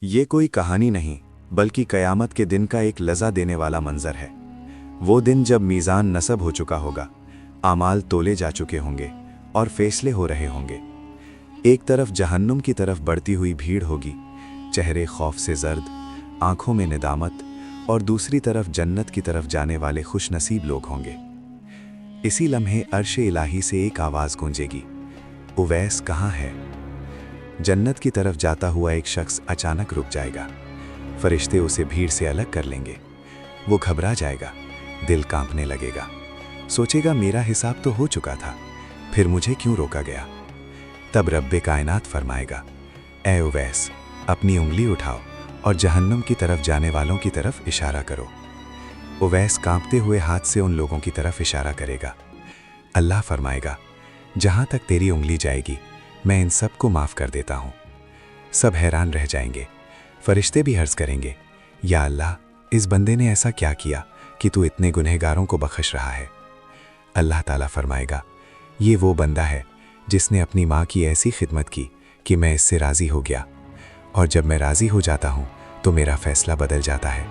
ये कोई कहानी नहीं, बल्कि क़यामत के दिन का एक लज़ा देने वाला मंज़र है। वो दिन जब मीज़ान नसब हो चुका होगा, आमाल तोले जा चुके होंगे और फैसले हो रहे होंगे। एक तरफ जहन्नुम की तरफ बढ़ती हुई भीड़ होगी, चेहरे खौफ से जर्द, आंखों में निदामत, और दूसरी तरफ जन्नत की तरफ जाने वाले खुशनसीब लोग होंगे। इसी लम्हे अर्श इलाही से एक आवाज़ गूंजेगी, उवैस कहाँ है? जन्नत की तरफ जाता हुआ एक शख्स अचानक रुक जाएगा। फरिश्ते उसे भीड़ से अलग कर लेंगे। वो घबरा जाएगा, दिल कांपने लगेगा, सोचेगा मेरा हिसाब तो हो चुका था, फिर मुझे क्यों रोका गया? तब रब्बे कायनात फरमाएगा, ए उवैस, अपनी उंगली उठाओ और जहन्नुम की तरफ जाने वालों की तरफ इशारा करो। उवैस कांपते हुए हाथ से उन लोगों की तरफ इशारा करेगा। अल्लाह फरमाएगा, जहाँ तक तेरी उंगली जाएगी मैं इन सब को माफ़ कर देता हूँ। सब हैरान रह जाएंगे। फरिश्ते भी अर्ज़ करेंगे, या अल्लाह, इस बंदे ने ऐसा क्या किया कि तू इतने गुनहगारों को बख्श रहा है? अल्लाह ताला फरमाएगा, ये वो बंदा है जिसने अपनी माँ की ऐसी खिदमत की कि मैं इससे राज़ी हो गया, और जब मैं राज़ी हो जाता हूँ तो मेरा फ़ैसला बदल जाता है।